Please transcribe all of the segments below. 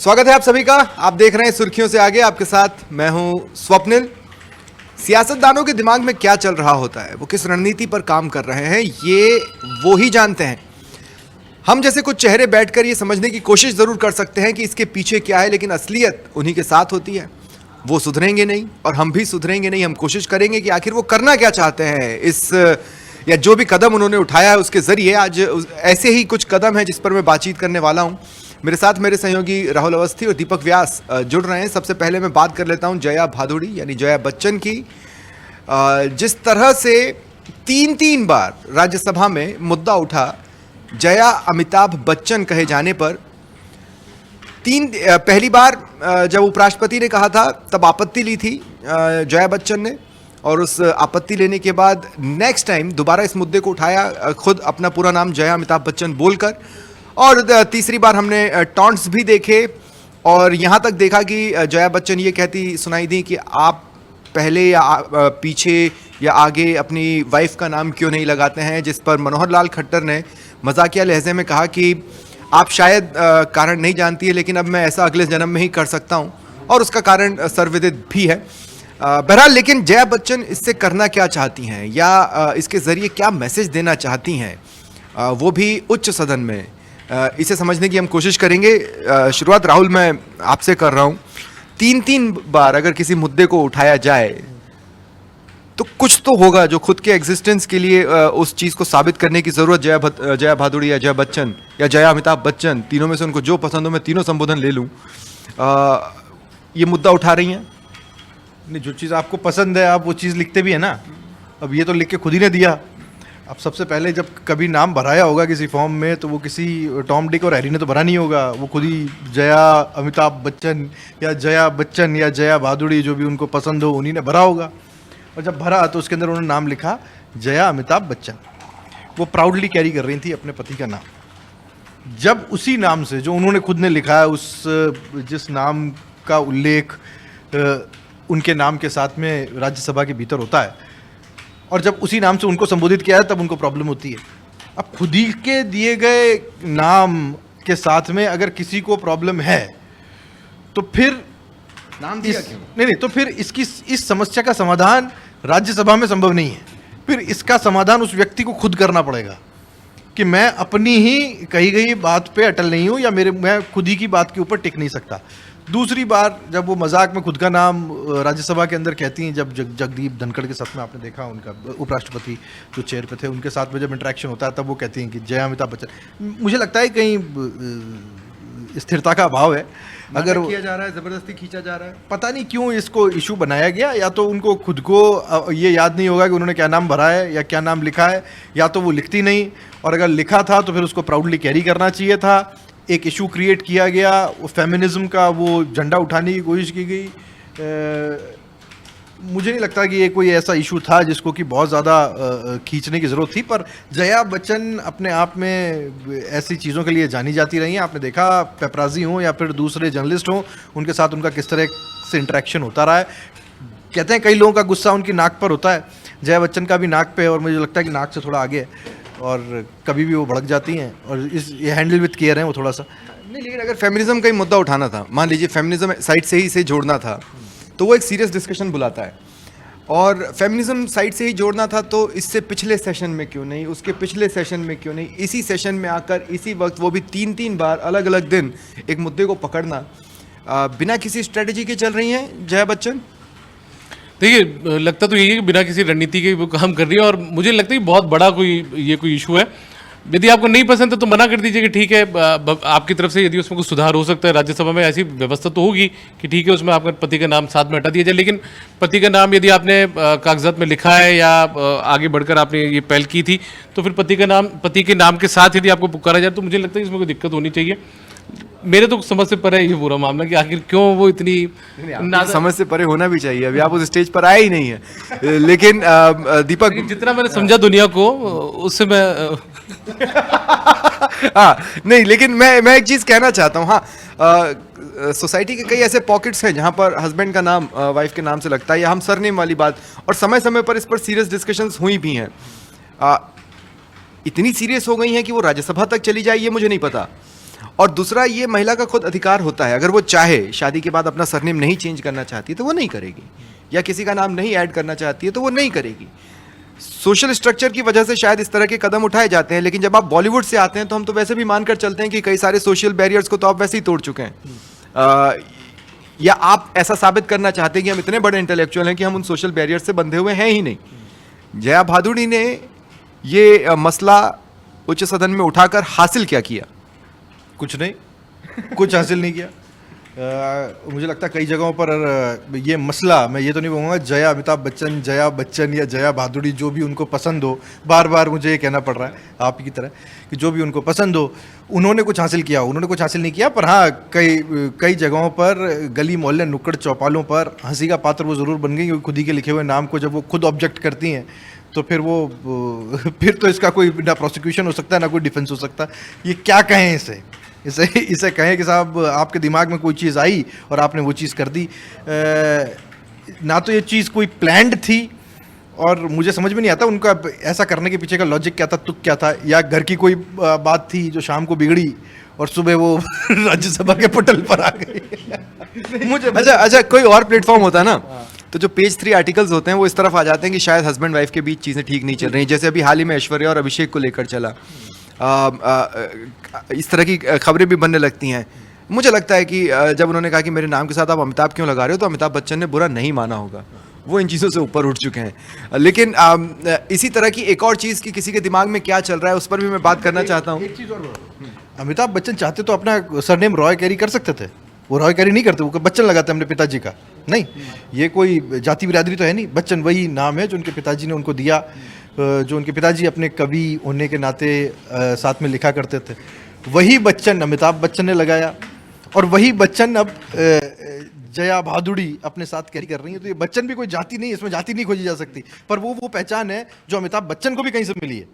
स्वागत है आप सभी का। आप देख रहे हैं सुर्खियों से आगे, आपके साथ मैं हूं स्वप्निल। सियासतदानों के दिमाग में क्या चल रहा होता है, वो किस रणनीति पर काम कर रहे हैं, ये वो ही जानते हैं। हम जैसे कुछ चेहरे बैठकर ये समझने की कोशिश जरूर कर सकते हैं कि इसके पीछे क्या है, लेकिन असलियत उन्हीं के साथ होती है। वो सुधरेंगे नहीं और हम भी सुधरेंगे नहीं। हम कोशिश करेंगे कि आखिर वो करना क्या चाहते हैं, इस या जो भी कदम उन्होंने उठाया है उसके जरिए। आज ऐसे ही कुछ कदम हैं जिस पर मैं बातचीत करने वाला हूं। मेरे साथ मेरे सहयोगी राहुल अवस्थी और दीपक व्यास जुड़ रहे हैं। सबसे पहले मैं बात कर लेता हूं जया भादुड़ी यानी जया बच्चन की। जिस तरह से तीन बार राज्यसभा में मुद्दा उठा जया अमिताभ बच्चन कहे जाने पर, पहली बार जब उपराष्ट्रपति ने कहा था तब आपत्ति ली थी जया बच्चन ने, और उस आपत्ति लेने के बाद नेक्स्ट टाइम दोबारा इस मुद्दे को उठाया, खुद अपना पूरा नाम जया अमिताभ बच्चन बोलकर। और तीसरी बार हमने टॉन्ट्स भी देखे और यहाँ तक देखा कि जया बच्चन ये कहती सुनाई दी कि आप पहले या पीछे या आगे अपनी वाइफ का नाम क्यों नहीं लगाते हैं, जिस पर मनोहर लाल खट्टर ने मजाकिया लहजे में कहा कि आप शायद कारण नहीं जानती है, लेकिन अब मैं ऐसा अगले जन्म में ही कर सकता हूँ, और उसका कारण सर्वविदित भी है। बहरहाल, लेकिन जया बच्चन इससे करना क्या चाहती हैं या इसके ज़रिए क्या मैसेज देना चाहती हैं, वो भी उच्च सदन में, इसे समझने की हम कोशिश करेंगे। शुरुआत राहुल मैं आपसे कर रहा हूँ। तीन बार अगर किसी मुद्दे को उठाया जाए तो कुछ तो होगा जो खुद के एग्जिस्टेंस के लिए उस चीज़ को साबित करने की ज़रूरत। जया भादुड़ी या जया बच्चन या जया अमिताभ बच्चन, तीनों में से उनको जो पसंद हो, मैं तीनों संबोधन ले लूँ, ये मुद्दा उठा रही हैं। नहीं, जो चीज़ आपको पसंद है आप वो चीज़ लिखते भी है ना। अब ये तो लिख के खुद ही ने दिया। अब सबसे पहले जब कभी नाम भराया होगा किसी फॉर्म में तो वो किसी टॉम डिक और हैरी ने तो भरा नहीं होगा, वो खुद ही जया अमिताभ बच्चन या जया भादुड़ी, जो भी उनको पसंद हो, उन्हीं ने भरा होगा। और जब भरा तो उसके अंदर उन्होंने नाम लिखा जया अमिताभ बच्चन। वो प्राउडली कैरी कर रही थी अपने पति का नाम। जब उसी नाम से, जो उन्होंने खुद ने लिखा है, जिस नाम का उल्लेख उनके नाम के साथ में राज्यसभा के भीतर होता है, और जब उसी नाम से उनको संबोधित किया है तब उनको प्रॉब्लम होती है। अब खुद ही के दिए गए नाम के साथ में अगर किसी को प्रॉब्लम है तो फिर नाम दिया क्यों? नहीं, तो फिर इस समस्या का समाधान राज्यसभा में संभव नहीं है। फिर इसका समाधान उस व्यक्ति को खुद करना पड़ेगा कि मैं अपनी ही कही गई बात पे अटल नहीं हूँ, या मैं खुद ही की बात के ऊपर टिक नहीं सकता। दूसरी बार जब वो मजाक में खुद का नाम राज्यसभा के अंदर कहती हैं, जब जगदीप धनखड़ के साथ में आपने देखा, उनका उपराष्ट्रपति जो चेयर पे थे, उनके साथ में जब इंटरेक्शन होता है तब वो कहती हैं कि जया अमिताभ बच्चन। मुझे लगता है कहीं स्थिरता का अभाव है। अगर किया जा रहा है, जबरदस्ती खींचा जा रहा है, पता नहीं क्यों इसको इशू बनाया गया। या तो उनको खुद को ये याद नहीं होगा कि उन्होंने क्या नाम भरा है या क्या नाम लिखा है, या तो वो लिखती नहीं, और अगर लिखा था तो फिर उसको प्राउडली कैरी करना चाहिए था। एक इशू क्रिएट किया गया, वो फेमिनिज्म का वो झंडा उठाने की कोशिश की गई। मुझे नहीं लगता कि ये कोई ऐसा इशू था जिसको कि बहुत ज़्यादा खींचने की ज़रूरत थी। पर जया बच्चन अपने आप में ऐसी चीज़ों के लिए जानी जाती रही हैं। आपने देखा, पेपराजी हों या फिर दूसरे जर्नलिस्ट हों, उनके साथ उनका किस तरह से इंटरेक्शन होता रहा है। कहते हैं कई लोगों का गुस्सा उनकी नाक पर होता है, जया बच्चन का भी नाक पे, और मुझे लगता है कि नाक से थोड़ा आगे है, और कभी भी वो भड़क जाती हैं, और ये हैंडल विथ केयर है वो थोड़ा सा। नहीं, लेकिन अगर फेमिनिज्म का ही मुद्दा उठाना था, मान लीजिए फेमिनिज्म साइड से ही इसे जोड़ना था, तो वो एक सीरियस डिस्कशन बुलाता है। और फेमिनिज्म साइड से ही जोड़ना था तो इससे पिछले सेशन में क्यों नहीं, उसके पिछले सेशन में क्यों नहीं, इसी सेशन में आकर इसी वक्त, वो भी तीन बार अलग अलग दिन एक मुद्दे को पकड़ना, बिना किसी स्ट्रेटजी के चल रही हैं जया बच्चन। देखिए, लगता तो यही है कि बिना किसी रणनीति के वो काम कर रही है, और मुझे लगता है कि बहुत बड़ा कोई इशू है। यदि आपको नहीं पसंद है तो मना कर दीजिए कि ठीक है, आपकी तरफ से यदि उसमें कुछ सुधार हो सकता है, राज्यसभा में ऐसी व्यवस्था तो होगी कि ठीक है, उसमें आपका पति का नाम साथ में हटा दिया जाए। लेकिन पति का नाम यदि आपने कागजात में लिखा है या आगे बढ़कर आपने ये पहल की थी, तो फिर पति के नाम के साथ यदि आपको पुकारा जाए तो मुझे लगता है इसमें कोई दिक्कत होनी चाहिए। मेरे तो समझ से परे ये पूरा मामला कि आखिर क्यों वो इतनी समझ से परे होना भी चाहिए। अभी आप उस स्टेज पर आए ही नहीं है। लेकिन दीपक, जितना मैंने समझा दुनिया को, उससे मैं हाँ नहीं, लेकिन मैं एक चीज़ कहना चाहता हूँ। हाँ, सोसाइटी के कई ऐसे पॉकेट्स हैं जहाँ पर हस्बैंड का नाम वाइफ के नाम से लगता है, या हम सरनेम वाली बात, और समय समय पर इस पर सीरियस डिस्कशंस हुई भी हैं। इतनी सीरियस हो गई हैं कि वो राज्यसभा तक चली जाए, ये मुझे नहीं पता। और दूसरा, ये महिला का खुद अधिकार होता है, अगर वो चाहे शादी के बाद अपना सरनेम नहीं चेंज करना चाहती तो वो नहीं करेगी, या किसी का नाम नहीं ऐड करना चाहती है तो वो नहीं करेगी। सोशल स्ट्रक्चर की वजह से शायद इस तरह के कदम उठाए जाते हैं, लेकिन जब आप बॉलीवुड से आते हैं तो हम तो वैसे भी मानकर चलते हैं कि कई सारे सोशल बैरियर्स को तो आप वैसे ही तोड़ चुके हैं। या आप ऐसा साबित करना चाहते हैं कि हम इतने बड़े इंटेलेक्चुअल हैं कि हम उन सोशल बैरियर से बंधे हुए हैं ही नहीं। जया भादुड़ी ने ये मसला उच्च सदन में उठाकर हासिल क्या किया? कुछ नहीं, कुछ हासिल नहीं किया। मुझे लगता है कई जगहों पर ये मसला, मैं ये तो नहीं कहूँगा जया अमिताभ बच्चन, जया बच्चन या जया भादुड़ी, जो भी उनको पसंद हो, बार बार मुझे ये कहना पड़ रहा है आप की तरह कि जो भी उनको पसंद हो, उन्होंने कुछ हासिल किया, उन्होंने कुछ हासिल नहीं किया। पर हाँ, कई जगहों पर गली मोहल्ले नुक्कड़ चौपालों पर हंसी का पात्र वो ज़रूर बन गई, क्योंकि खुद ही के लिखे हुए नाम को जब वो खुद ऑब्जेक्ट करती हैं तो फिर तो इसका कोई ना प्रोसिक्यूशन हो सकता है ना कोई डिफेंस हो सकता। ये क्या कहें इसे कहें कि साहब आपके दिमाग में कोई चीज़ आई और आपने वो चीज़ कर दी। ना तो ये चीज़ कोई प्लान्ड थी, और मुझे समझ में नहीं आता उनका ऐसा करने के पीछे का लॉजिक क्या था, तुक क्या था, या घर की कोई बात थी जो शाम को बिगड़ी और सुबह वो राज्यसभा के पटल पर आ गई। मुझे अच्छा कोई और प्लेटफॉर्म होता है ना, तो जो पेज 3 आर्टिकल्स होते हैं वो इस तरफ आ जाते हैं कि शायद हस्बैंड वाइफ के बीच चीज़ें ठीक नहीं चल रही, जैसे अभी हाल ही में ऐश्वर्या और अभिषेक को लेकर चला। इस तरह की खबरें भी बनने लगती हैं। मुझे लगता है कि जब उन्होंने कहा कि मेरे नाम के साथ आप अमिताभ क्यों लगा रहे हो, तो अमिताभ बच्चन ने बुरा नहीं माना होगा, वो इन चीज़ों से ऊपर उठ चुके हैं। लेकिन इसी तरह की एक और चीज़ कि किसी के दिमाग में क्या चल रहा है उस पर भी मैं बात करना चाहता हूँ। एक चीज़ और, अमिताभ बच्चन चाहते तो अपना सरनेम रॉय कैरी कर सकते थे, वो रॉय कैरी नहीं करते, वो बच्चन लगाते अपने पिताजी का। नहीं, ये कोई जाति बिरादरी तो है नहीं, बच्चन वही नाम है जो उनके पिताजी ने उनको दिया, जो उनके पिताजी अपने कवि होने के नाते साथ में लिखा करते थे। वही बच्चन अमिताभ बच्चन ने लगाया, और वही बच्चन अब जया भादुड़ी अपने साथ कैरी कर रही है। तो ये बच्चन भी कोई जाति नहीं है, इसमें जाति नहीं खोजी जा सकती, पर वो पहचान है जो अमिताभ बच्चन को भी कहीं से मिली है,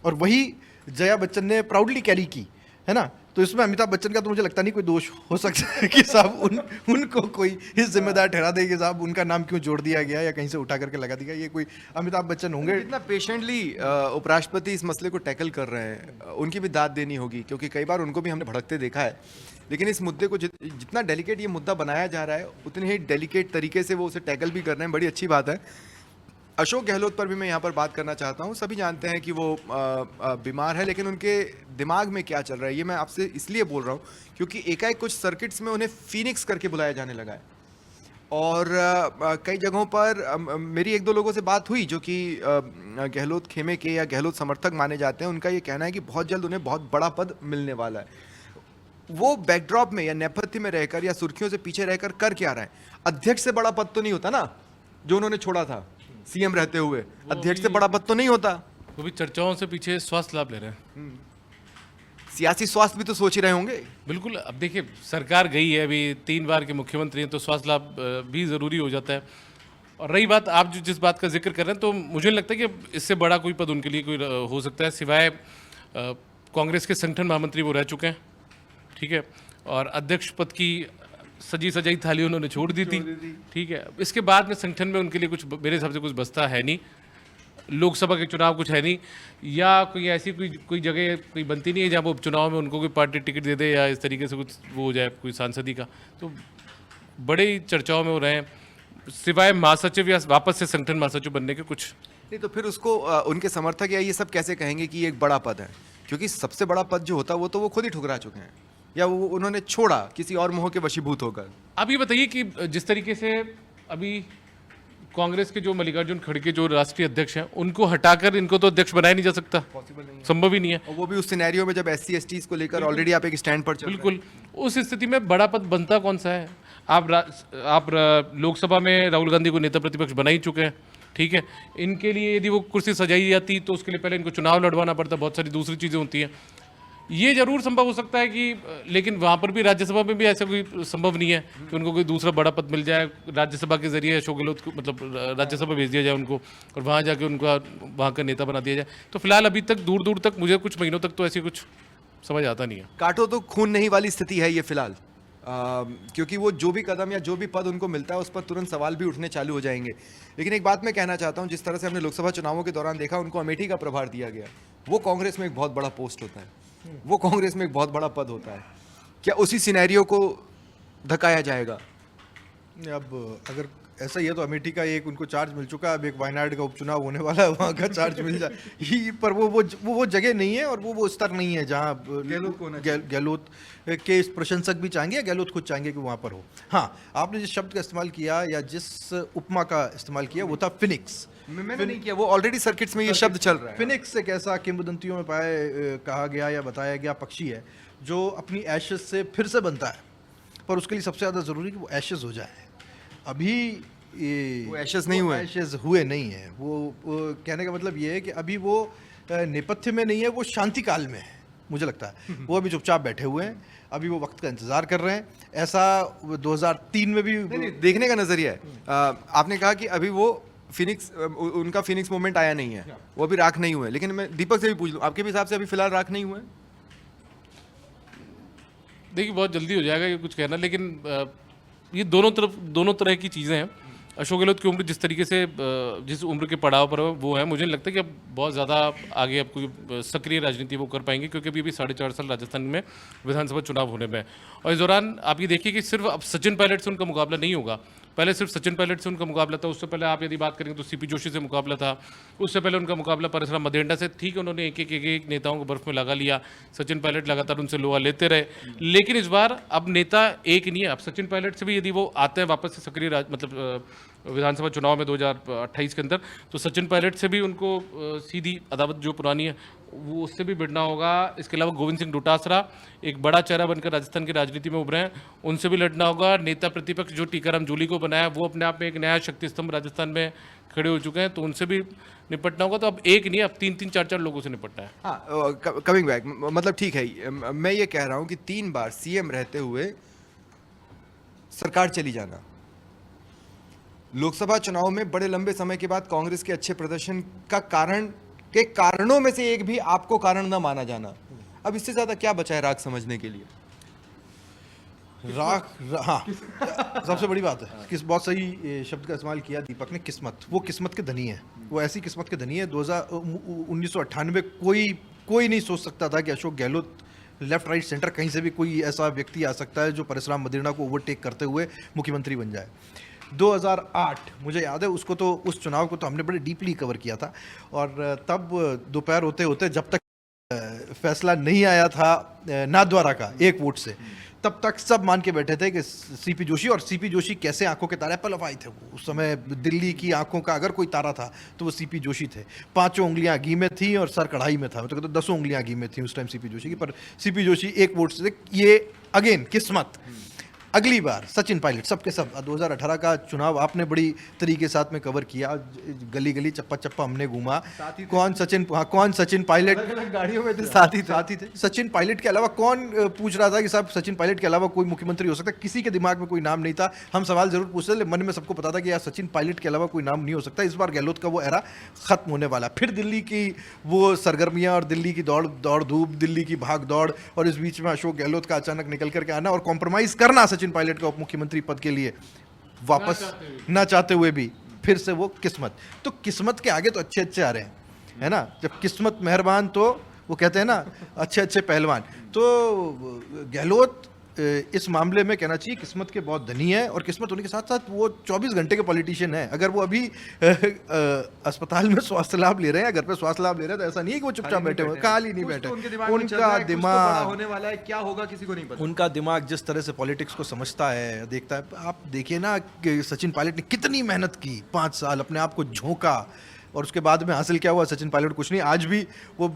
और वही जया बच्चन ने प्राउडली कैरी की है ना। तो इसमें अमिताभ बच्चन का तो मुझे लगता नहीं कोई दोष हो सकता है कि साहब उनको कोई इस जिम्मेदार ठहरा दे कि साहब उनका नाम क्यों जोड़ दिया गया या कहीं से उठा करके लगा दिया। ये कोई अमिताभ बच्चन होंगे। इतना पेशेंटली उपराष्ट्रपति इस मसले को टैकल कर रहे हैं, उनकी भी दाद देनी होगी, क्योंकि कई बार उनको भी हमने भड़कते देखा है। लेकिन इस मुद्दे को जितना डेलिकेट ये मुद्दा बनाया जा रहा है, उतने ही डेलिकेट तरीके से वो उसे टैकल भी कर रहे हैं, बड़ी अच्छी बात है। अशोक गहलोत पर भी मैं यहाँ पर बात करना चाहता हूँ। सभी जानते हैं कि वो बीमार है, लेकिन उनके दिमाग में क्या चल रहा है ये मैं आपसे इसलिए बोल रहा हूँ क्योंकि एकाएक कुछ सर्किट्स में उन्हें फीनिक्स करके बुलाया जाने लगा है। और कई जगहों पर मेरी एक दो लोगों से बात हुई जो कि गहलोत खेमे के या गहलोत समर्थक माने जाते हैं। उनका ये कहना है कि बहुत जल्द उन्हें बहुत बड़ा पद मिलने वाला है। वो बैकड्रॉप में या नेपथ्य में रहकर या सुर्खियों से पीछे रहकर कर क्या रहा है? अध्यक्ष से बड़ा पद तो नहीं होता ना जो उन्होंने छोड़ा था सीएम रहते हुए, अध्यक्ष से बड़ा पद तो नहीं होता। वो भी चर्चाओं से पीछे स्वास्थ्य लाभ ले रहे हैं। सियासी स्वास्थ्य भी तो सोच ही रहे होंगे। बिल्कुल। अब देखिए, सरकार गई है, अभी 3 बार के मुख्यमंत्री हैं, तो स्वास्थ्य लाभ भी ज़रूरी हो जाता है। और रही बात आप जो जिस बात का जिक्र कर रहे हैं, तो मुझे लगता है कि इससे बड़ा कोई पद उनके लिए कोई हो सकता है, सिवाय कांग्रेस के संगठन महामंत्री वो रह चुके हैं, ठीक है, और अध्यक्ष पद की सजी सजाई थाली उन्होंने छोड़ दी थी, ठीक है। इसके बाद में संगठन में उनके लिए कुछ मेरे हिसाब से कुछ बचता है नहीं, लोकसभा के चुनाव कुछ है नहीं, या कोई ऐसी कोई जगह कोई बनती नहीं है जहाँ वो उपचुनाव में उनको कोई पार्टी टिकट दे दे या इस तरीके से कुछ वो हो जाए कोई सांसदी का। तो बड़े ही चर्चाओं में हो रहे हैं, सिवाय महासचिव या वापस से संगठन महासचिव बनने के कुछ नहीं। तो फिर उसको उनके समर्थक या ये सब कैसे कहेंगे कि ये एक बड़ा पद है? क्योंकि सबसे बड़ा पद जो होता है वो तो वो खुद ही ठुकरा चुके हैं, या वो उन्होंने छोड़ा किसी और मोह के वशीभूत होकर। अब ये बताइए कि जिस तरीके से अभी कांग्रेस के जो मल्लिकार्जुन खड़गे जो राष्ट्रीय अध्यक्ष हैं, उनको हटाकर इनको तो अध्यक्ष बनाया नहीं जा सकता, संभव ही नहीं है। और वो भी उस सिनेरियो में जब SC/STs को लेकर ऑलरेडी आप एक स्टैंड पर चल रहे हैं। बिल्कुल। उस स्थिति में बड़ा पद बनता कौन सा है? आप लोकसभा में राहुल गांधी को नेता प्रतिपक्ष बना ही चुके हैं, ठीक है। इनके लिए यदि वो कुर्सी सजाई जाती तो उसके लिए पहले इनको चुनाव लड़वाना पड़ता, बहुत सारी दूसरी चीज़ें होती हैं। ये जरूर संभव हो सकता है कि, लेकिन वहाँ पर भी राज्यसभा में भी ऐसा कोई संभव नहीं है कि उनको कोई दूसरा बड़ा पद मिल जाए, राज्यसभा के जरिए अशोक गहलोत को मतलब राज्यसभा भेज दिया जाए उनको, और वहाँ जाके उनका वहाँ का नेता बना दिया जाए। तो फिलहाल अभी तक दूर तक मुझे कुछ महीनों तक तो ऐसी कुछ समझ आता नहीं है। काटो तो खून नहीं वाली स्थिति है ये फिलहाल। क्योंकि वो जो भी कदम या जो भी पद उनको मिलता है उस पर तुरंत सवाल भी उठने चालू हो जाएंगे। लेकिन एक बात मैं कहना चाहता हूँ, जिस तरह से हमने लोकसभा चुनावों के दौरान देखा उनको अमेठी का प्रभार दिया गया, वो कांग्रेस में एक बहुत बड़ा पोस्ट होता है, वो कांग्रेस में एक बहुत बड़ा पद होता है। क्या उसी सिनेरियो को धकाया जाएगा? अब अगर ऐसा ही है तो अमेठी का एक उनको चार्ज मिल चुका है, अब एक वायनाड का उपचुनाव होने वाला है, वहाँ का चार्ज मिल जाए पर वो जगह नहीं है और वो स्तर नहीं है जहाँ गहलोत के प्रशंसक भी चाहेंगे या गहलोत खुद चाहेंगे कि वहाँ पर हो। हाँ, आपने जिस शब्द का इस्तेमाल किया या जिस उपमा का इस्तेमाल किया वो था फिनिक्स। मैंने नहीं किया, वो ऑलरेडी सर्किट्स में ये शब्द चल रहा है। फिनिक्स एक ऐसा किंवदंतियों में कहा गया या बताया गया पक्षी है जो अपनी एशेज से फिर से बनता है, पर उसके लिए सबसे ज़्यादा ज़रूरी कि वो एशेज हो जाए। अभी वो एशेज नहीं हुए, एशेज हुए नहीं है। वो कहने का मतलब ये है कि अभी वो नेपथ्य में नहीं है, वो शांति काल में है। मुझे लगता है वो अभी चुपचाप बैठे हुए हैं, अभी वो वक्त का इंतजार कर रहे हैं। ऐसा 2003 में भी नहीं, देखने का नजरिया है। आपने कहा कि अभी वो फिनिक्स, उनका फिनिक्स मोमेंट आया नहीं है, वो अभी राख नहीं हुए। लेकिन मैं दीपक से भी पूछ लूं, आपके भी हिसाब से अभी फिलहाल राख नहीं हुए? देखिए बहुत जल्दी हो जाएगा ये कुछ कहना, लेकिन ये दोनों तरह की चीज़ें हैं। अशोक गहलोत की उम्र जिस तरीके से जिस उम्र के पड़ाव पर वो है, मुझे नहीं लगता कि अब बहुत ज़्यादा आगे अब कोई सक्रिय राजनीति वो कर पाएंगे, क्योंकि अभी 4.5 साल राजस्थान में विधानसभा चुनाव होने में। और इस दौरान आप ये देखिए कि सिर्फ अब सचिन पायलट से उनका मुकाबला नहीं होगा। पहले सिर्फ सचिन पायलट से उनका मुकाबला था, उससे पहले आप यदि बात करेंगे तो सीपी जोशी से मुकाबला था, उससे पहले उनका मुकाबला परशुराम मदेंडा से। ठीक है, उन्होंने एक नेताओं को बर्फ में लगा लिया, सचिन पायलट लगातार उनसे लोहा लेते रहे। लेकिन इस बार अब नेता एक नहीं है। अब सचिन पायलट से भी यदि वो आते हैं वापस से सक्रिय मतलब विधानसभा चुनाव में 2028 के अंदर, तो सचिन पायलट से भी उनको सीधी अदावत जो पुरानी है वो उससे भी भिड़ना होगा। इसके अलावा गोविंद सिंह डोटासरा एक बड़ा चेहरा बनकर राजस्थान की राजनीति में उभरे हैं, उनसे भी लड़ना होगा। नेता प्रतिपक्ष जो टीकाराम जूली को बनाया, वो अपने आप में एक नया शक्ति स्तंभ राजस्थान में खड़े हो चुके हैं, तो उनसे भी निपटना होगा। तो अब एक नहीं, अब 3-3, 4-4 लोगों से निपटना है। हाँ, कमिंग बैक, मतलब ठीक है, मैं ये कह रहा हूँ कि 3 बार सीएम रहते हुए सरकार चली जाना, लोकसभा चुनाव में बड़े लंबे समय के बाद कांग्रेस के अच्छे प्रदर्शन का कारणों में से एक भी आपको कारण न माना जाना, अब इससे ज्यादा क्या बचा है राग समझने के लिए? हाँ, सबसे बड़ी बात है किस बहुत सही शब्द का इस्तेमाल किया दीपक ने, किस्मत। वो किस्मत के धनी है, वो ऐसी किस्मत के धनी है। 1998 कोई नहीं सोच सकता था कि Ashok Gehlot left right centre कहीं से भी कोई ऐसा व्यक्ति आ सकता है जो परशुराम मदेरणा को ओवरटेक करते हुए मुख्यमंत्री बन जाए। 2008 मुझे याद है, उसको तो उस चुनाव को तो हमने बड़े डीपली कवर किया था, और तब दोपहर होते होते जब तक फैसला नहीं आया था नाथद्वारा का 1 वोट से, तब तक सब मान के बैठे थे कि सीपी जोशी, और सीपी जोशी कैसे आंखों के तारे पलवाए थे। वो उस समय दिल्ली की आंखों का अगर कोई तारा था तो वो सीपी जोशी थे। 5 उंगलियां घी में थी और सर कढ़ाई में था, तो 10 उंगलियां घी में थी उस टाइम सीपी जोशी की, पर सीपी जोशी 1 वोट से। ये अगेन किस्मत। अगली बार सचिन पायलट, सबके सब 2018 का चुनाव आपने बड़ी तरीके साथ में कवर किया, गली गली चप्पा चप्पा हमने घूमा। कौन सचिन पायलट, गाड़ियों में साथी थे। सचिन पायलट के अलावा कौन पूछ रहा था कि साहब सचिन पायलट के अलावा कोई मुख्यमंत्री हो सकता है? किसी के दिमाग में कोई नाम नहीं था। हम सवाल जरूर पूछते थे, मन में सबको पता था कि यार सचिन पायलट के अलावा कोई नाम नहीं हो सकता। इस बार गहलोत का वो एरा खत्म होने वाला। फिर दिल्ली की वो सरगर्मियाँ और दिल्ली की दौड़ धूप, दिल्ली की भाग दौड़, और इस बीच में अशोक गहलोत का अचानक निकल करके आना और कॉम्प्रोमाइज करना सचिन पायलट का उप मुख्यमंत्री पद के लिए, वापस ना चाहते हुए भी फिर से वो किस्मत। तो किस्मत के आगे तो अच्छे आ रहे हैं, है ना। जब किस्मत मेहरबान तो वो कहते हैं ना अच्छे पहलवान। तो गहलोत इस मामले में कहना चाहिए किस्मत के बहुत धनी है, और किस्मत होने के साथ साथ वो 24 घंटे के पॉलिटिशियन है। अगर वो अभी अस्पताल में स्वास्थ्य लाभ ले रहे हैं, घर पे स्वास्थ्य लाभ ले रहे हैं, तो ऐसा नहीं है कि वो चुपचाप बैठे हुए, खाली नहीं बैठे। उनका दिमाग होने वाला है, क्या होगा किसी को नहीं पता। उनका दिमाग जिस तरह से पॉलिटिक्स को समझता है, देखता है। आप देखिए ना कि सचिन पायलट ने कितनी मेहनत की, 5 साल अपने आप को झोंका, और उसके बाद में हासिल क्या हुआ? सचिन पायलट कुछ नहीं। आज भी वो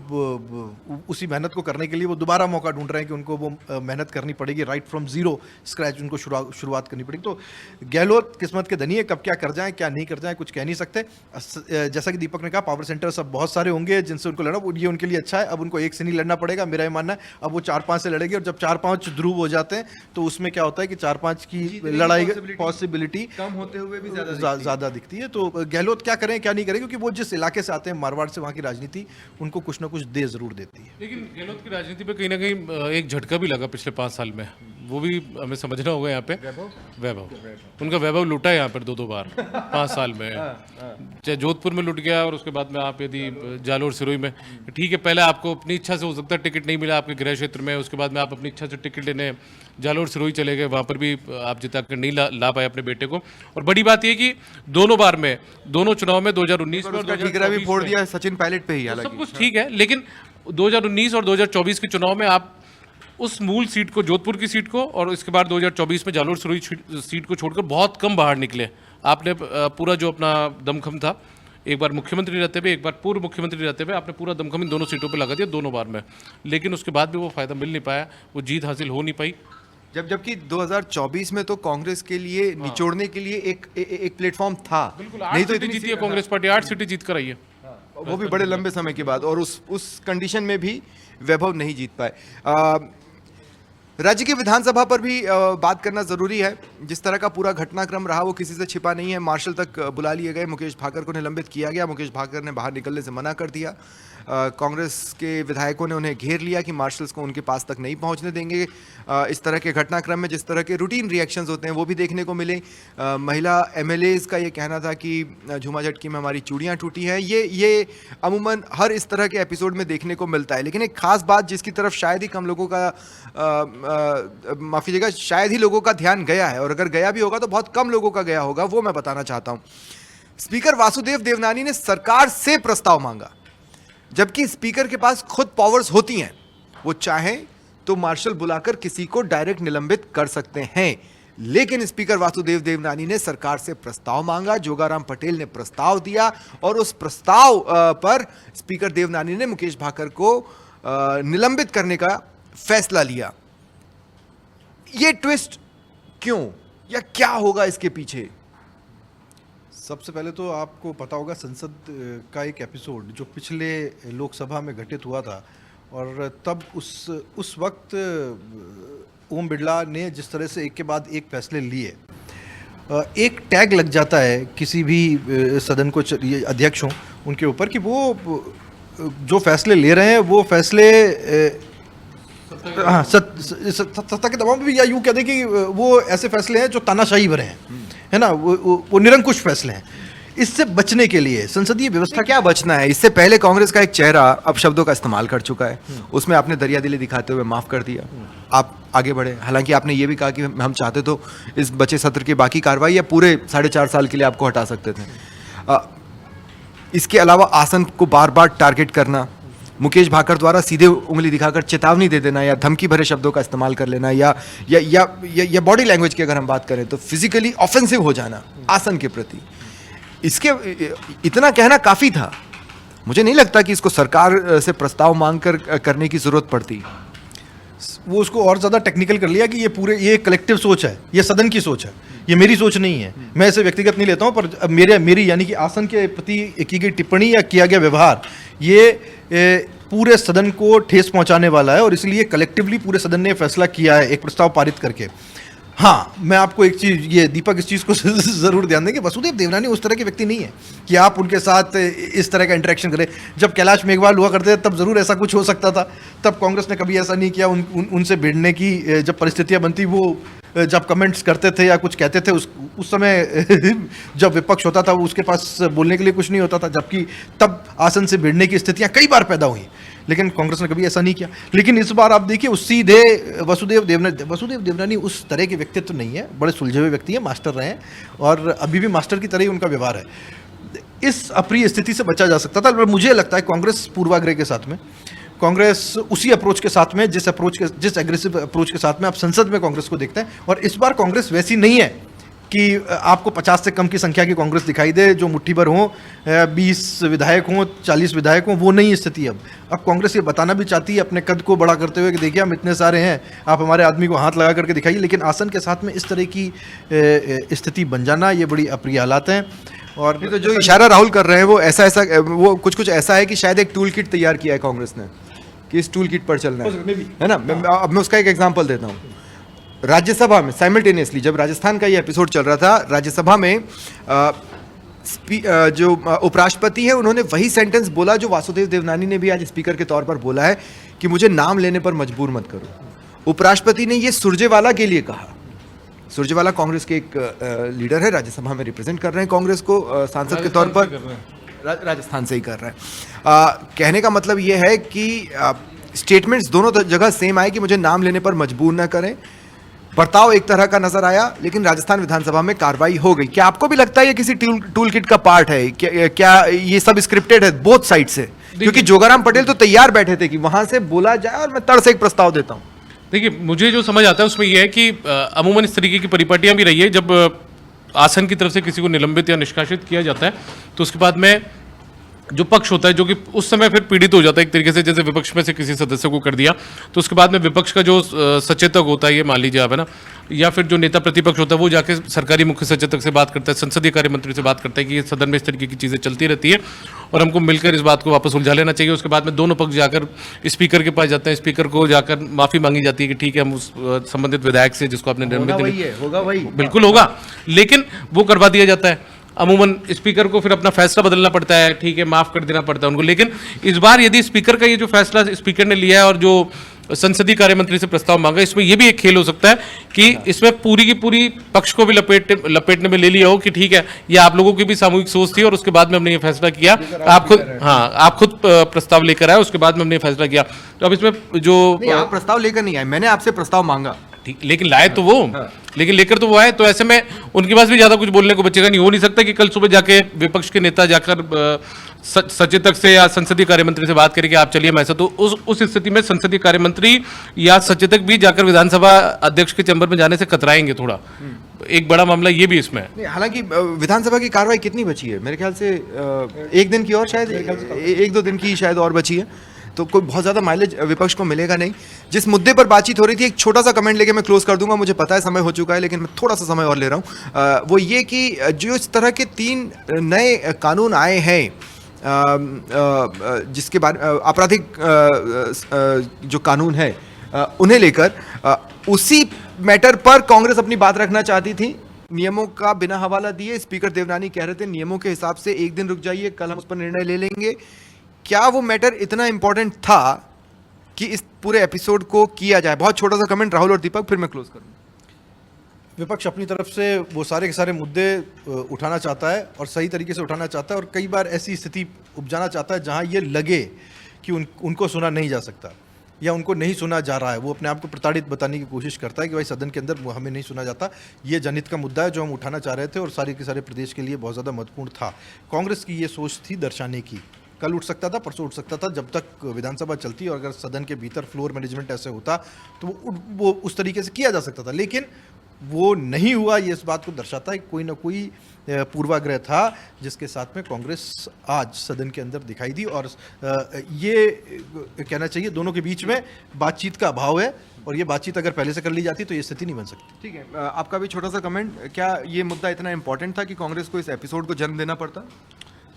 उसी मेहनत को करने के लिए वो दोबारा मौका ढूंढ रहे हैं कि उनको वो मेहनत करनी पड़ेगी, राइट फ्रॉम जीरो स्क्रैच उनको शुरुआत करनी पड़ेगी। तो गहलोत किस्मत के धनी है, कब क्या कर जाएं क्या नहीं कर जाएं कुछ कह नहीं सकते। जैसा कि दीपक ने कहा, पावर सेंटर सब बहुत सारे होंगे जिनसे उनको लड़ना, ये उनके लिए अच्छा है। अब उनको एक से नहीं लड़ना पड़ेगा, मेरा ये मानना है। अब वो 4-5 से लड़ेगी, और जब 4-5 ध्रुव हो जाते हैं तो उसमें क्या होता है कि 4-5 की लड़ाई पॉसिबिलिटी कम होते हुए भी ज़्यादा दिखती है। तो गहलोत क्या करें क्या नहीं करें, क्योंकि वो जिस इलाके से आते हैं, मारवाड़ से, वहाँ की राजनीति उनको कुछ ना कुछ दे जरूर देती है। लेकिन गहलोत की राजनीति पे कहीं ना कहीं एक झटका भी लगा पिछले 5 साल में। वो भी हमें समझना होगा यहाँ पे। वैभव, उनका वैभव लूटा है यहाँ पर 2 बार 5 साल में, चाहे जोधपुर में लुट गया और उसके बाद में आप यदि जालोर सिरोही में, ठीक है पहले आपको अपनी इच्छा से हो सकता है टिकट नहीं मिला आपके गृह क्षेत्र में, उसके बाद में आप अपनी इच्छा से टिकट लेने जालोर सिरोही चले गए, वहाँ पर भी आप जिता कर नहीं ला पाए अपने बेटे को। और बड़ी बात यह कि दोनों बार में, दोनों चुनाव में 2019 में और उसका ठीकरा भी 2024 फोड़ में, दिया सचिन पायलट पे ही, सब हालांकि कुछ ठीक है, लेकिन 2019 और 2024 के चुनाव में आप उस मूल सीट को, जोधपुर की सीट को, और इसके बाद 2024 में जालोर सिरोही सीट को छोड़कर बहुत कम बाहर निकले। आपने पूरा जो अपना दमखम था, एक बार मुख्यमंत्री रहते हुए, एक बार पूर्व मुख्यमंत्री रहते हुए, आपने पूरा दमखम इन दोनों सीटों पे लगा दिया, दोनों बार में, लेकिन उसके बाद भी वो फायदा मिल नहीं पाया, वो जीत हासिल हो नहीं पाई। जबकि 2024 में तो कांग्रेस के लिए निचोड़ने के लिए एक प्लेटफॉर्म था, नहीं तो जीती है कांग्रेस पार्टी, 8 सीटें जीत कर आई है, वो भी बड़े लंबे समय के बाद, और उस कंडीशन में भी वैभव नहीं जीत पाए। राज्य की विधानसभा पर भी बात करना जरूरी है। जिस तरह का पूरा घटनाक्रम रहा वो किसी से छिपा नहीं है। मार्शल तक बुला लिए गए, मुकेश भाकर को निलंबित किया गया, मुकेश भाकर ने बाहर निकलने से मना कर दिया। कांग्रेस के विधायकों ने उन्हें घेर लिया कि मार्शल्स को उनके पास तक नहीं पहुंचने देंगे। इस तरह के घटनाक्रम में जिस तरह के रूटीन रिएक्शंस होते हैं वो भी देखने को मिले। महिला एमएलएज का ये कहना था कि झूमा झटकी में हमारी चूड़ियां टूटी हैं। ये अमूमन हर इस तरह के एपिसोड में देखने को मिलता है। लेकिन एक खास बात जिसकी तरफ शायद ही कम लोगों का माफ़ी देगा, शायद ही लोगों का ध्यान गया है, और अगर गया भी होगा तो बहुत कम लोगों का गया होगा, वो मैं बताना चाहता हूं। स्पीकर वासुदेव देवनानी ने सरकार से प्रस्ताव मांगा, जबकि स्पीकर के पास खुद पावर्स होती हैं। वो चाहें तो मार्शल बुलाकर किसी को डायरेक्ट निलंबित कर सकते हैं, लेकिन स्पीकर वासुदेव देवनानी ने सरकार से प्रस्ताव मांगा। जोगाराम पटेल ने प्रस्ताव दिया और उस प्रस्ताव पर स्पीकर देवनानी ने मुकेश भाकर को निलंबित करने का फैसला लिया। ये ट्विस्ट क्यों, या क्या होगा इसके पीछे? सबसे पहले तो आपको पता होगा संसद का एक एपिसोड जो पिछले लोकसभा में घटित हुआ था, और तब उस वक्त ओम बिरला ने जिस तरह से एक के बाद एक फैसले लिए, एक टैग लग जाता है किसी भी सदन को, अध्यक्ष हों उनके ऊपर, कि वो जो फैसले ले रहे हैं वो फैसले हाँ सत्ता के दबाव में भी, या यूँ कह दें कि वो ऐसे फैसले हैं जो तानाशाही भरे हैं, है ना, वो निरंकुश फैसले हैं। इससे बचने के लिए संसदीय व्यवस्था, क्या बचना है? इससे पहले कांग्रेस का एक चेहरा अब शब्दों का इस्तेमाल कर चुका है, उसमें आपने दरियादिली दिखाते हुए माफ कर दिया, आप आगे बढ़े। हालांकि आपने ये भी कहा कि हम चाहते तो इस बचे सत्र की बाकी कार्रवाई या पूरे 4.5 साल के लिए आपको हटा सकते थे। इसके अलावा आसन को बार बार टारगेट करना, मुकेश भाकर द्वारा सीधे उंगली दिखाकर चेतावनी दे देना, या धमकी भरे शब्दों का इस्तेमाल कर लेना, या बॉडी लैंग्वेज की अगर हम बात करें तो फिजिकली ऑफेंसिव हो जाना आसन के प्रति, इसके इतना कहना काफी था। मुझे नहीं लगता कि इसको सरकार से प्रस्ताव मांगकर करने की जरूरत पड़ती। वो उसको और ज़्यादा टेक्निकल कर लिया कि ये कलेक्टिव सोच है, ये सदन की सोच है, ये मेरी सोच नहीं है, मैं इसे व्यक्तिगत नहीं लेता हूँ, पर मेरी यानी कि आसन के प्रति की गई टिप्पणी या किया गया व्यवहार ये पूरे सदन को ठेस पहुंचाने वाला है, और इसलिए कलेक्टिवली पूरे सदन ने फैसला किया है एक प्रस्ताव पारित करके। हाँ, मैं आपको एक चीज़, ये दीपक इस चीज़ को ज़रूर ध्यान देंगे, वसुदेव देवनानी उस तरह के व्यक्ति नहीं है कि आप उनके साथ इस तरह का इंटरेक्शन करें। जब कैलाश मेघवाल हुआ करते थे तब ज़रूर ऐसा कुछ हो सकता था, तब कांग्रेस ने कभी ऐसा नहीं किया। उनसे भिड़ने की जब परिस्थितियाँ बनती, वो जब कमेंट्स करते थे या कुछ कहते थे, उस समय जब विपक्ष होता था वो उसके पास बोलने के लिए कुछ नहीं होता था, जबकि तब आसन से भिड़ने की स्थितियाँ कई बार पैदा हुई, लेकिन कांग्रेस ने कभी ऐसा नहीं किया। लेकिन इस बार आप देखिए, उस सीधे वसुदेव देवनानी उस तरह के व्यक्तित्व नहीं है, बड़े सुलझे हुए व्यक्ति हैं, मास्टर रहे हैं, और अभी भी मास्टर की तरह ही उनका व्यवहार है। इस अप्रिय स्थिति से बचा जा सकता था, पर मुझे लगता है कांग्रेस पूर्वाग्रह के साथ में, कांग्रेस उसी अप्रोच के साथ में, जिस एग्रेसिव अप्रोच के साथ में आप संसद में कांग्रेस को देखते हैं, और इस बार कांग्रेस वैसी नहीं है कि आपको 50 से कम की संख्या की कांग्रेस दिखाई दे, जो मुट्ठी भर हों, 20 विधायक हों, 40 विधायक हों, वो नहीं स्थिति। अब कांग्रेस ये बताना भी चाहती है अपने कद को बड़ा करते हुए कि देखिए हम इतने सारे हैं, आप हमारे आदमी को हाथ लगा करके दिखाइए, लेकिन आसन के साथ में इस तरह की स्थिति बन जाना, ये बड़ी अप्रिय हालात हैं। और तो जो इशारा राहुल कर रहे हैं वो कुछ ऐसा है कि शायद एक टूल किट तैयार किया है कांग्रेस ने, कि इस टूल किट पर चलना है ना। अब मैं उसका एक एग्जांपल देता हूँ। राज्यसभा में साइमल्टेनियसली जब राजस्थान का ये एपिसोड चल रहा था, राज्यसभा में जो उपराष्ट्रपति है उन्होंने वही सेंटेंस बोला जो वासुदेव देवनानी ने भी आज स्पीकर के तौर पर बोला है, कि मुझे नाम लेने पर मजबूर मत करो। उपराष्ट्रपति ने ये सुरजेवाला के लिए कहा। सुरजेवाला कांग्रेस के एक लीडर है, राज्यसभा में रिप्रेजेंट कर रहे हैं कांग्रेस को सांसद के तौर पर, राजस्थान से ही कर रहे हैं। कहने का मतलब ये है कि स्टेटमेंट्स दोनों जगह सेम आए कि मुझे नाम लेने पर मजबूर न करें। बर्ताव एक तरह का नजर आया, लेकिन राजस्थान विधानसभा में कार्रवाई हो गई। क्या आपको भी लगता है ये किसी टूल किट का पार्ट है? क्या ये सब स्क्रिप्टेड है बोथ साइड से? क्योंकि जोगाराम पटेल तो तैयार बैठे थे कि वहां से बोला जाए और मैं तड़ से एक प्रस्ताव देता हूं। देखिए, मुझे जो समझ आता है उसमें यह है कि अमूमन इस तरीके की परिपाटियां भी रही है, जब आसन की तरफ से किसी को निलंबित या निष्कासित किया जाता है तो उसके बाद में जो पक्ष होता है, जो कि उस समय फिर पीड़ित हो जाता है एक तरीके से, जैसे विपक्ष में से किसी सदस्य को कर दिया, तो उसके बाद में विपक्ष का जो सचेतक होता है, ये मान लीजिए आप, है ना, या फिर जो नेता प्रतिपक्ष होता है, वो जाके सरकारी मुख्य सचेतक से बात करता है, संसदीय कार्य मंत्री से बात करता है कि ये सदन में इस तरीके की चीज़ें चलती रहती है और हमको मिलकर इस बात को वापस उलझा लेना चाहिए। उसके बाद में दोनों पक्ष जाकर स्पीकर के पास जाते हैं, स्पीकर को जाकर माफ़ी मांगी जाती है कि ठीक है, हम उस संबंधित विधायक से जिसको आपने निलंबित, होगा वही, बिल्कुल होगा, लेकिन वो करवा दिया जाता है। अमूमन स्पीकर को फिर अपना फैसला बदलना पड़ता है, ठीक है, माफ कर देना पड़ता है उनको। लेकिन इस बार यदि स्पीकर का ये जो फैसला स्पीकर ने लिया है और जो संसदीय कार्य मंत्री से प्रस्ताव मांगा, इसमें ये भी एक खेल हो सकता है कि इसमें पूरी की पूरी पक्ष को भी लपेटने में ले लिया हो कि ठीक है, ये आप लोगों की भी सामूहिक सोच थी और उसके बाद में हमने ये फैसला किया। आप खुद प्रस्ताव लेकर आए, उसके बाद में हमने फैसला किया। तो अब इसमें जो आप प्रस्ताव लेकर नहीं आए, मैंने आपसे प्रस्ताव मांगा, ठीक, लेकिन लाए तो वो, लेकिन लेकर तो वो आए, तो ऐसे में उनके पास भी ज्यादा कुछ बोलने को बचेगा नहीं। हो नहीं सकता कि कल सुबह जाके विपक्ष के नेता जाकर सचेतक से या संसदीय कार्य मंत्री से बात करें कि आप चलिए मैं ऐसा, तो उस स्थिति में संसदीय कार्य मंत्री या सचेतक भी जाकर विधानसभा अध्यक्ष के चैम्बर में जाने से कतराएंगे थोड़ा। एक बड़ा मामला ये भी इसमें है। हालांकि विधानसभा की कार्रवाई कितनी बची है? मेरे ख्याल से एक दिन की और शायद एक दो दिन की शायद और बची है, तो कोई बहुत ज़्यादा माइलेज विपक्ष को मिलेगा नहीं। जिस मुद्दे पर बातचीत हो रही थी, एक छोटा सा कमेंट लेके मैं क्लोज कर दूंगा, मुझे पता है समय हो चुका है, लेकिन मैं थोड़ा सा समय और ले रहा हूँ। वो ये कि जो इस तरह के 3 नए कानून आए हैं, जिसके बारे आपराधिक जो कानून है उन्हें लेकर, उसी मैटर पर कांग्रेस अपनी बात रखना चाहती थी। नियमों का बिना हवाला दिए स्पीकर देवनानी कह रहे थे नियमों के हिसाब से एक दिन रुक जाइए, कल हम उस पर निर्णय ले लेंगे। क्या वो मैटर इतना इंपॉर्टेंट था कि इस पूरे एपिसोड को किया जाए? बहुत छोटा सा कमेंट राहुल और दीपक, फिर मैं क्लोज करूँ। विपक्ष अपनी तरफ से वो सारे के सारे मुद्दे उठाना चाहता है और सही तरीके से उठाना चाहता है, और कई बार ऐसी स्थिति उपजाना चाहता है जहां ये लगे कि उनको सुना नहीं जा सकता या उनको नहीं सुना जा रहा है। वो अपने आप को प्रताड़ित बताने की कोशिश करता है कि भाई सदन के अंदर हमें नहीं सुना जाता। ये जनहित का मुद्दा है जो हम उठाना चाह रहे थे और सारे के सारे प्रदेश के लिए बहुत ज़्यादा महत्वपूर्ण था। कांग्रेस की ये सोच थी दर्शाने की, कल उठ सकता था, परसों उठ सकता था, जब तक विधानसभा चलती और अगर सदन के भीतर फ्लोर मैनेजमेंट ऐसे होता तो वो उस तरीके से किया जा सकता था, लेकिन वो नहीं हुआ। ये इस बात को दर्शाता है कि कोई ना कोई पूर्वाग्रह था जिसके साथ में कांग्रेस आज सदन के अंदर दिखाई दी, और ये कहना चाहिए दोनों के बीच में बातचीत का अभाव है, और ये बातचीत अगर पहले से कर ली जाती तो ये स्थिति नहीं बन सकती। ठीक है, आपका भी छोटा सा कमेंट, क्या ये मुद्दा इतना इंपॉर्टेंट था कि कांग्रेस को इस एपिसोड को जन्म देना पड़ता?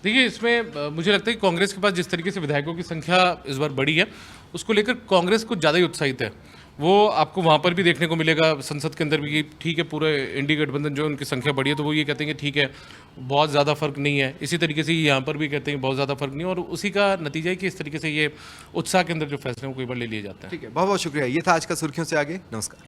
देखिए, इसमें मुझे लगता है कि कांग्रेस के पास जिस तरीके से विधायकों की संख्या इस बार बढ़ी है, उसको लेकर कांग्रेस कुछ ज़्यादा ही उत्साहित है। वो आपको वहाँ पर भी देखने को मिलेगा, संसद के अंदर भी, कि ठीक है, पूरे इंडी गठबंधन जो उनकी संख्या बढ़ी है, तो वो ये कहते हैं कि ठीक है, बहुत ज़्यादा फर्क नहीं है। इसी तरीके से यहाँ पर भी कहते हैं बहुत ज़्यादा फर्क नहीं है, और उसी का नतीजा है कि इस तरीके से ये उत्साह के अंदर जो फैसले हैं वो कई बार ले लिए जाते हैं। ठीक है, बहुत बहुत शुक्रिया। ये था आज का सुर्खियों से आगे। नमस्कार।